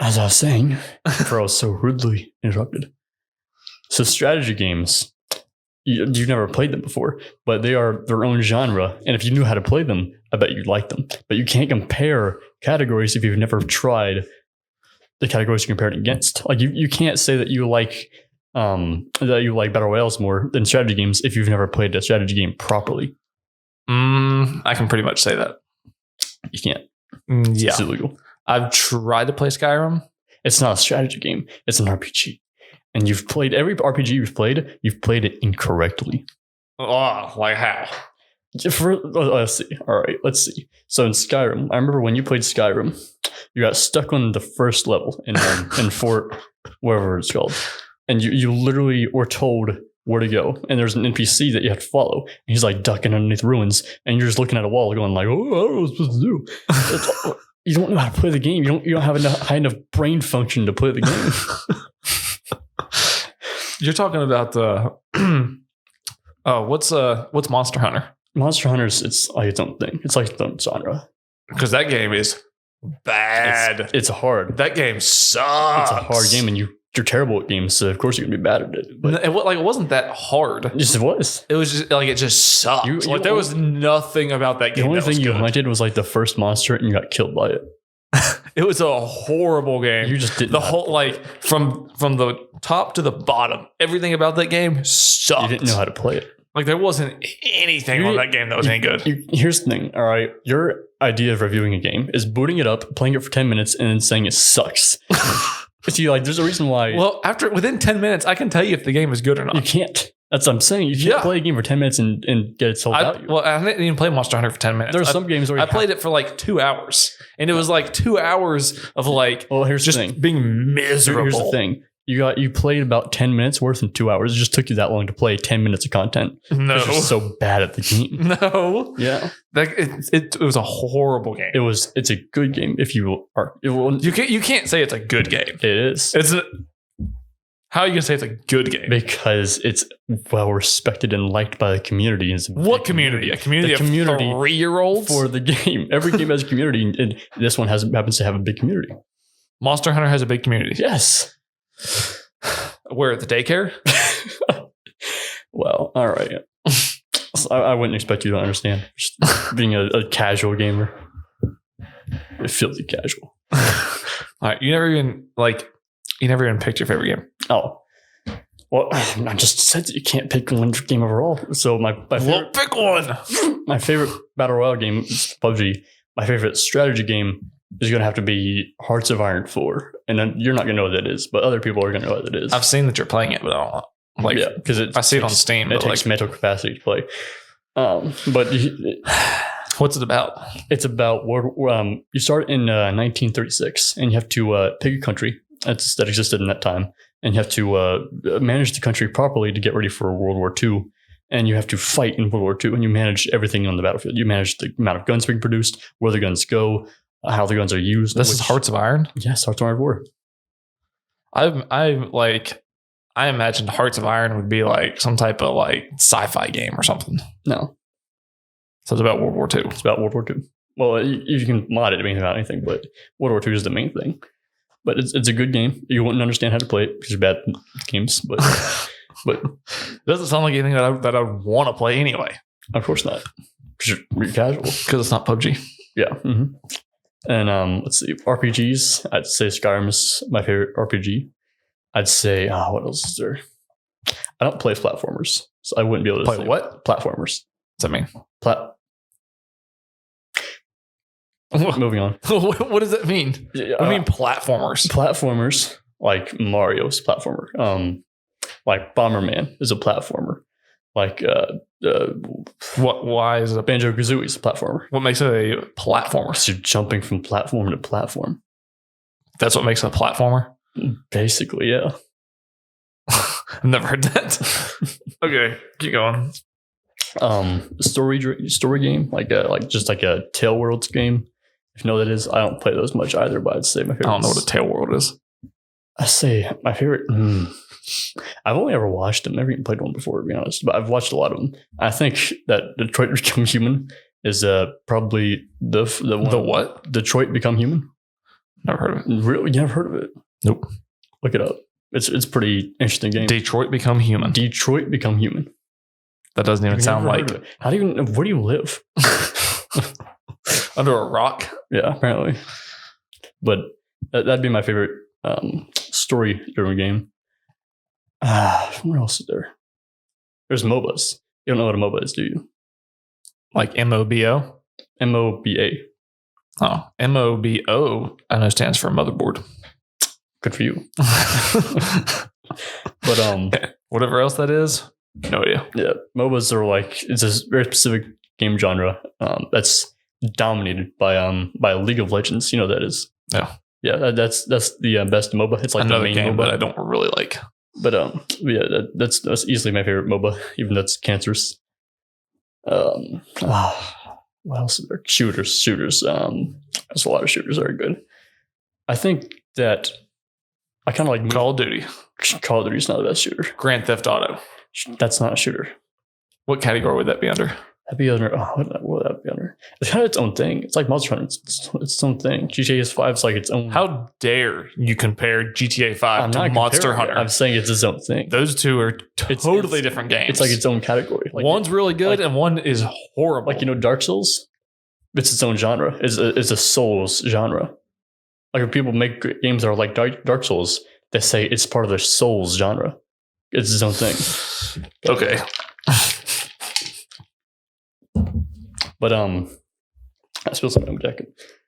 As I was saying, before I was so rudely interrupted. So strategy games, you've never played them before, but they are their own genre. And if you knew how to play them, I bet you'd like them. But you can't compare categories if you've never tried the categories you compare it against. Like you can't say that you like battle royales more than strategy games if you've never played a strategy game properly. I can pretty much say that. You can't. Yeah. It's illegal. I've tried to play Skyrim. It's not a strategy game. It's an RPG. And you've played every RPG you've played it incorrectly. Oh, like how? Let's see. All right, let's see. So in Skyrim, I remember when you played Skyrim, you got stuck on the first level in Fort, wherever it's called. And you literally were told where to go. And there's an NPC that you have to follow. And he's like ducking underneath ruins. And you're just looking at a wall going like, oh, I don't know what I'm supposed to do. You don't know how to play the game. You don't have high enough brain function to play the game. You're talking about the what's Monster Hunter? Monster Hunter's it's like its own thing. It's like its own genre. Because that game is bad. It's hard. That game sucks. It's a hard game, and you're terrible at games, so of course you're gonna be bad at it. But it wasn't that hard. Yes, it was. It was just like it just sucked. There was nothing about that game. The only thing you hunted was like the first monster, and you got killed by it. It was a horrible game. You just didn't. The whole from the top to the bottom, everything about that game sucked. You didn't know how to play it. Like there wasn't anything on that game that was any good. Here's the thing. All right, your idea of reviewing a game is booting it up, playing it for 10 minutes, and then saying it sucks. See, like there's a reason why. Well, within 10 minutes, I can tell you if the game is good or not. You can't. That's what I'm saying. You can't play a game for 10 minutes and get its whole value. Well, I didn't even play Monster Hunter for 10 minutes. There's some games where I played it for like 2 hours, and it was like 2 hours of like here's just the thing. being miserable. Here's the thing. You played about 10 minutes worth in 2 hours. It just took you that long to play 10 minutes of content. No. You're so bad at the game. No. Yeah. It was a horrible game. It's a good game if you are. You can't say it's a good game. It is. How are you going to say it's a good game? Because it's well respected and liked by the community. What community? A community of 3-year-olds? For the game. Every game has a community, and this one happens to have a big community. Monster Hunter has a big community. Yes. Where at the daycare? Well, all right. I wouldn't expect you to understand. Just being a casual gamer. A filthy casual. All right. You never even picked your favorite game. Oh. Well, I just said that you can't pick one game overall. So my favorite, pick one. My favorite battle royale game is PUBG. My favorite strategy game is going to have to be Hearts of Iron 4. And then you're not going to know what that is, but other people are going to know what that is. I've seen that you're playing it, but I don't like. Yeah, because I see it on Steam. It takes mental capacity to play. But what's it about? It's about you start in 1936, and you have to pick a country that existed in that time, and you have to manage the country properly to get ready for World War II. And you have to fight in World War II, and you manage everything on the battlefield. You manage the amount of guns being produced, where the guns go, how the guns are used. This is Hearts of Iron? Yes, Hearts of Iron 4. I imagined Hearts of Iron would be like some type of like sci-fi game or something. No. So it's about World War II. It's about World War II. Well, you can mod it to mean about anything, but World War II is the main thing. But it's a good game. You wouldn't understand how to play it because you're bad at games, but it doesn't sound like anything that I would want to play anyway. Of course not. Because you're casual. Because it's not PUBG. Yeah. Mm-hmm. And let's see, RPGs. I'd say Skyrim is my favorite RPG. I'd say, what else is there? I don't play platformers, so I wouldn't be able to play what? Platformers. What's that mean? Moving on. What does that mean? I mean platformers. Platformers, like Mario's platformer. Like Bomberman is a platformer. Like why is it a Banjo-Kazooie's a platformer? What makes it a platformer? So you're jumping from platform to platform. That's what makes it a platformer? Basically, yeah. I've never heard that. Okay, keep going. Story game, like a Tale Worlds game. If you know what that is, I don't play those much either, but I'd say my favorite. I don't know what a Tale World is. I say my favorite. I've only ever watched them. Never even played one before, to be honest. But I've watched a lot of them. I think that Detroit Become Human is probably the one. The what? Detroit Become Human. Never heard of it. Really, you never heard of it? Nope. Look it up. It's a pretty interesting game. Detroit Become Human. Detroit Become Human. That doesn't even sound like it. How do you? Where do you live? under a rock. Yeah, apparently. But that'd be my favorite story-driven game. What else is there? There's MOBAs. You don't know what a MOBA is, do you? Like MOBO? MOBA. Oh, MOBO, I know stands for motherboard. Good for you. But whatever else that is, no idea. Yeah, MOBAs are like, it's a very specific game genre that's dominated by League of Legends. You know what that is? Yeah, that's the best MOBA. It's like another the main game MOBA that I don't really like. But yeah, that's easily my favorite MOBA, even though it's cancerous. What else is there? Shooters. There's a lot of shooters that are good. I think that I kind of like Call of Duty. Call of Duty is not the best shooter. Grand Theft Auto. That's not a shooter. What category would that be under? That'd be under. What would that be under? It's kind of its own thing. It's like Monster Hunter. It's its own thing. GTA 5 is like its own. How dare you compare GTA 5 to Monster Hunter? I'm saying it's its own thing. Those two are totally different games. It's like its own category. Like, one's really good and one is horrible. Like, Dark Souls, it's its own genre. It's a Souls genre. Like, when people make games that are like Dark Souls, they say it's part of their Souls genre. It's its own thing. Okay. But I spilled something on my jacket.